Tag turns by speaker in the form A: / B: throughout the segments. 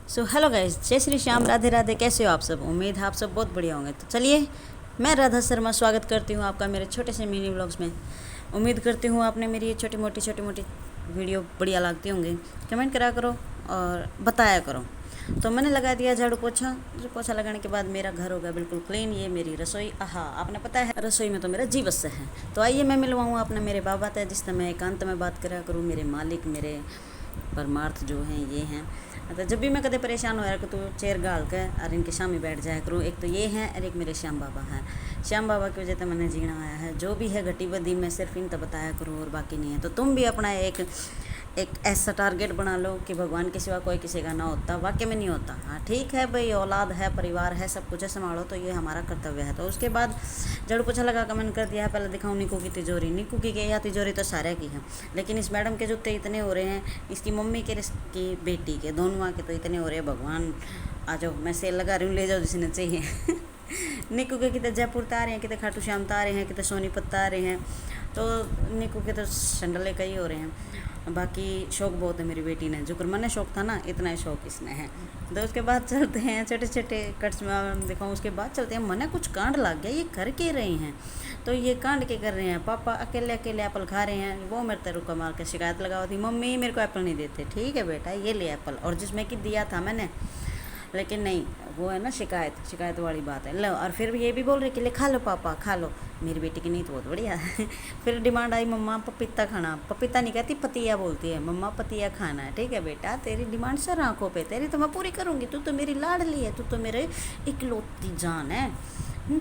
A: So hello guys, जय श्री श्याम, राधे राधे। कैसे हो आप सब? उम्मीद है आप सब बहुत बढ़िया होंगे। तो चलिए, मैं राधा शर्मा स्वागत करती हूँ आपका मेरे छोटे से मिनी व्लॉग्स में। उम्मीद करती हूँ आपने मेरी ये छोटी मोटी वीडियो बढ़िया लगती होंगी। कमेंट करा करो और बताया करो। तो मैंने लगा दिया झाड़ू पोछा। पोछा लगाने के बाद मेरा घर हो गया बिल्कुल क्लीन। ये मेरी रसोई, आहा, आपने पता है रसोई में तो मेरा जीवस्य है। तो आइए मैं मिलवाऊँ अपने मेरे बाबा तय, जिससे मैं एकांत में बात करा करूँ। मेरे मालिक, मेरे परमार्थ जो हैं ये हैं। तो जब भी मैं कदे परेशान होया कि तो चेयर गाल के और इनके सामने बैठ जाया करूँ। एक तो ये हैं और एक मेरे श्याम बाबा हैं। श्याम बाबा की वजह से मैंने जीना आया है। जो भी है घटी बदी मैं सिर्फ इन तक बताया करूँ और बाकी नहीं है। तो तुम भी अपना एक ऐसा टारगेट बना लो कि भगवान के सिवा कोई किसी का ना होता। वाकई में नहीं होता। हाँ ठीक है भाई, औलाद है, परिवार है, सब कुछ है, संभालो, तो ये हमारा कर्तव्य है। तो उसके बाद झाड़ू पोछा लगा कर मैंने कर दिया है। पहले दिखाऊँ निकू की तिजोरी। निकू की क्या, तिजोरी तो सारे की है, लेकिन इस मैडम के जूते इतने हो रहे हैं, इसकी मम्मी के, इसकी बेटी के, दोनों के तो इतने हो रहे हैं। भगवान आ जाओ, मैं सेल लगा रही हूँ, ले जाओ जिसने चाहिए। निकू के कितने जयपुर आ रहे हैं, कितने खाटू श्याम आ रहे हैं, कितने सोनीपत आ रहे हैं। तो निकू के तो संडले कई हो रहे हैं। बाकी शौक बहुत है मेरी बेटी ने, जो मैंने शौक था ना, इतना ही शौक इसने है। तो उसके बाद चलते हैं, छोटे छोटे कट्स में दिखाऊँ। उसके बाद चलते हैं, मने कुछ कांड लग गया, ये कर के रहे हैं। तो ये कांड के कर रहे हैं, पापा अकेले अकेले एप्पल खा रहे हैं। वो मेरे तरह रुका मार के शिकायत लगा थी, मम्मी मेरे को एप्पल नहीं देते। ठीक है बेटा, ये ले एप्पल, और जिसमें कि दिया था मैंने, लेकिन नहीं, वो है ना शिकायत वाली बात है। लो, और फिर ये भी बोल रहे कि ले खा लो पापा, खा लो। मेरी बेटी की नहीं तो बहुत बढ़िया है। फिर डिमांड आई, मम्मा पपीता खाना। पपीता नहीं कहती, पतिया बोलती है। मम्मा पतिया खाना है। ठीक है बेटा, तेरी डिमांड सर आंखों पे, तेरी तो मैं पूरी करूँगी। तू तो मेरी लाडली है, तू तो मेरे इकलौती जान है।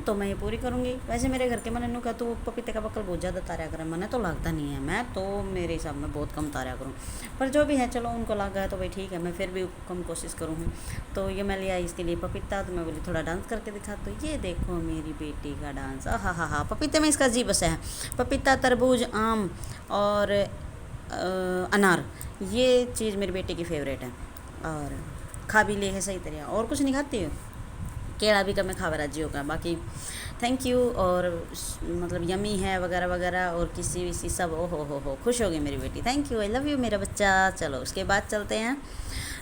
A: तो मैं ये पूरी करूँगी। वैसे मेरे घर के मैंने नू कहा, तो पपीते का बकल बहुत ज़्यादा तारा करें, मैंने तो लगता नहीं है। मैं तो मेरे हिसाब में बहुत कम तारा करूँ, पर जो भी है चलो, उनको लग गया तो भाई ठीक है, मैं फिर भी कम कोशिश करूँ। तो ये मैं लिया इसके लिए पपीता। तो मैं बोली थोड़ा डांस करके दिखा। तो ये देखो मेरी बेटी का डांस, हा। पपीते में इसका जी बसा है। पपीता, तरबूज, आम और अनार, ये चीज़ मेरी बेटी की फेवरेट है। और खा भी ले है सही तरह, और कुछ नहीं खाती है। केला भी कम खावा राजी होगा। बाकी थैंक यू, और मतलब यमी है वगैरह वगैरह, और किसी विसी सब। ओ हो, खुश हो गई मेरी बेटी। Thank you, I love you मेरा बच्चा। चलो उसके बाद चलते हैं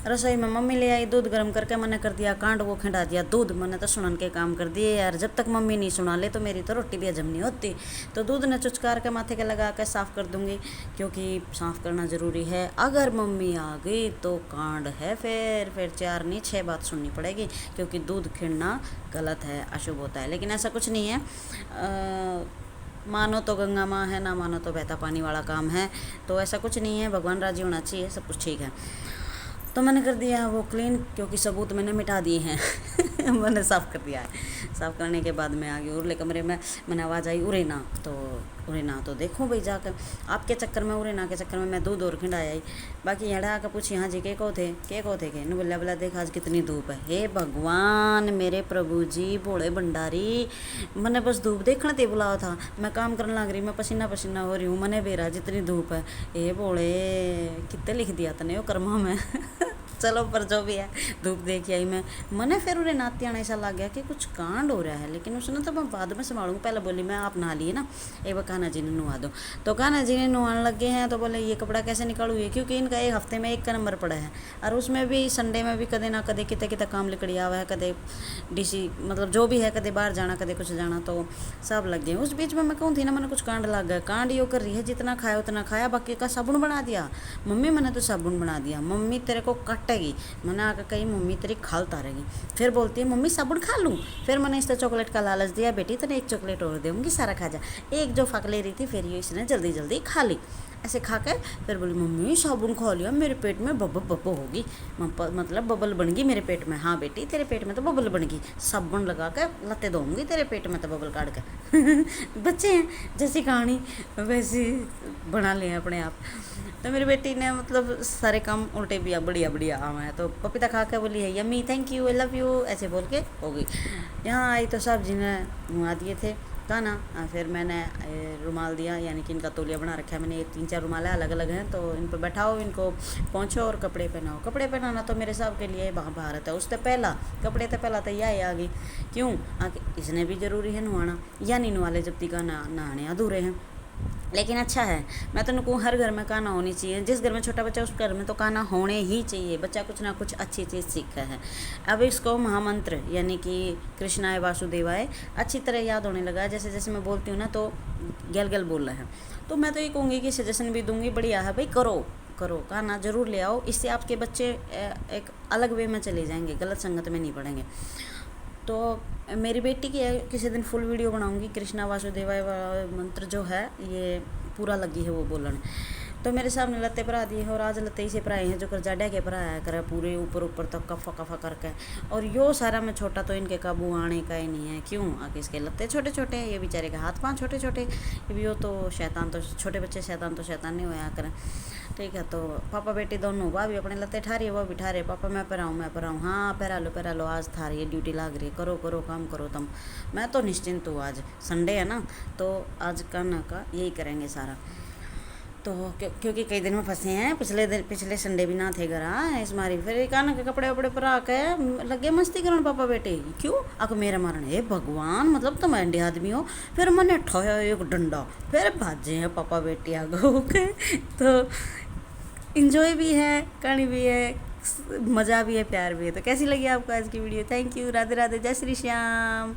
A: रसोई में। मम्मी ले आई दूध गर्म करके, मैंने कर दिया कांड, वो खिंडा दिया दूध। मैंने तो सुनन के काम कर दिए यार। जब तक मम्मी नहीं सुना ले तो मेरी तो रोटी भी हजम नहीं होती। तो दूध ने चुचकार के माथे के लगा के साफ़ कर दूँगी, क्योंकि साफ़ करना ज़रूरी है। अगर मम्मी आ गई तो कांड है, फिर 4 नहीं 6 बात सुननी पड़ेगी, क्योंकि दूध खिंडना गलत है, अशुभ होता है। लेकिन ऐसा कुछ नहीं है। मानो तो गंगा माँ है, ना मानो तो बहता पानी वाला काम है। तो ऐसा कुछ नहीं है, भगवान राजी होना चाहिए, सब कुछ ठीक है। तो मैंने कर दिया वो क्लीन, क्योंकि सबूत मैंने मिटा दिए हैं। मैंने साफ़ कर दिया है। साफ़ करने के बाद मैं आ गई उरले कमरे में। मैंने आवाज़ आई उरेना, तो देखो भाई जाकर, आपके चक्कर में, उरेना के चक्कर में मैं दूध और खिंडाया आई। बाकी यहाँ आकर पूछी, हाँ जी के को थे के न बोला देख आज कितनी धूप है। हे भगवान, मेरे प्रभु जी, भोले भंडारी, मैंने बस धूप देखने ते बुलाया था। मैं काम करने लग रही, मैं पसीना पसीना हो रही हूँ। मैंने बेरा जितनी धूप है। हे भोले, कितने लिख दिया तने वो कर्मा में। चलो, पर जो भी है, धूप देखी आई मैं। मैंने फिर उन्हें नाती आना ऐसा लग गया कि कुछ कांड हो रहा है, लेकिन उसने तो मैं बाद में संभालूंगी। पहले बोली मैं, आप नहा लिए ना, एक बार कान्हा जी ने नुआ दो। तो कान्हा जी ने नुहाने लगे हैं। तो बोले ये कपड़ा कैसे निकालूँ, ये क्योंकि इनका एक हफ्ते में एक का नंबर पड़ा है, और उसमें भी संडे में भी कदे ना कदे कितने काम लिकड़ी आवा है, कदे डीसी, मतलब जो भी है, कदे बाहर जाना, कदे कुछ जाना, तो सब लग गए। उस बीच में मैं कहूँ थी ना, मैंने कुछ कांड लग गया। कांड यो कर रही है, जितना खाया उतना खाया, बाकी का साबुन बना दिया। मम्मी मैंने तो साबुन बना दिया, मम्मी तेरे को कटेगी। मैंने आकर कही, मम्मी तेरी खाल उतारेगी। फिर बोलती है, मम्मी साबुन खा लूँ। फिर मैंने इससे चॉकलेट का लालच दिया, बेटी तेने एक चॉकलेट और दूँगी, सारा खा जा। एक जो फक ले रही थी, फिर ये इसने जल्दी जल्दी खा ली। ऐसे खा कर फिर बोली, मम्मी साबुन खा लिया, मेरे पेट में बब्ब होगी, मतलब बबल बन गई मेरे पेट में। हाँ बेटी, तेरे पेट में तो बबल बन गई, साबुन लगा कर लते दूँगी तेरे पेट में तो बबल काट कर। बच्चे हैं, जैसी कहानी वैसी बना लें अपने आप। तो मेरी बेटी ने मतलब सारे काम उल्टे भी बढ़िया आवा है। तो पपीता खा के बोली है, yummy, thank you, I love you, ऐसे बोल के हो गई। यहाँ आई तो सब जी ने मुँह दिए थे खाना। फिर मैंने रुमाल दिया, यानी कि इनका तौलिया बना रखा है मैंने। ये 3-4 रुमाल है, अलग अलग हैं। तो इन पर बैठाओ, इनको पहुँचो और कपड़े पहनाओ। कपड़े पहनाना तो मेरे हिसाब के लिए भारत है। उससे पहला कपड़े तो पहला तो यह आ गई, क्यों आके इसने भी ज़रूरी है नहाना, या नहीं नवाले जब तक नहाने अधूरे हैं। लेकिन अच्छा है। मैं तो कहूँ हर घर में गाना होनी चाहिए। जिस घर में छोटा बच्चा उस घर में तो गाना होने ही चाहिए। बच्चा कुछ ना कुछ अच्छी चीज़ सीखा है। अब इसको महामंत्र यानी कि कृष्णाय वासुदेवाय अच्छी तरह याद होने लगा है। जैसे जैसे मैं बोलती हूँ ना तो गल गल बोल रहा है। तो मैं तो ये कहूँगी कि सजेशन भी दूँगी, बढ़िया है भाई, करो करो, गाना ज़रूर ले आओ। इससे आपके बच्चे एक अलग वे में चले जाएंगे, गलत संगत में नहीं पड़ेंगे। तो मेरी बेटी की किसी दिन फुल वीडियो बनाऊंगी। कृष्णा वासुदेवाय मंत्र जो है ये पूरा लगी है वो बोलने। तो मेरे सामने लत्ते भरा दिए हैं और आज लत्ते ही से भराए हैं जो कर जाड्या के भराया करे पूरे ऊपर ऊपर तक कफा कफा करके। और यो सारा में छोटा तो इनके काबू आने का ही नहीं है। क्यों? आगे इसके लत्ते छोटे छोटे हैं, ये बेचारे के हाथ पाँव छोटे छोटे। ये भी हो तो शैतान, तो छोटे बच्चे शैतान तो शैतान नहीं होया करें। ठीक है, तो पापा बेटी दोनों वह भी अपने लत्ते ठा रही है, वह भी ठा रहे। पापा मैं पहराऊँ मैं पहराऊँ, हाँ पहरा लो आज था रही है, ड्यूटी लाग रही है, करो करो काम करो तुम। मैं तो निश्चिंत हूँ, आज संडे है ना तो आज का यही करेंगे सारा। तो क्योंकि कई दिन में फंसे हैं, पिछले संडे भी ना थे घर। इस मारी फिर काना के कपड़े वपड़े पर आके लगे मस्ती करन पापा बेटे। क्यों? आके मेरे मारन, हे भगवान, मतलब तुम एंडे आदमी हो। फिर मैंने ठोया एक डंडा, फिर भाजे हैं पापा बेटी आगे के। तो इंजॉय भी है, कहानी भी है, मज़ा भी है, प्यार भी है। तो कैसी लगी आपको आज की video? Thank you, Radhe Radhe, जय श्री श्याम।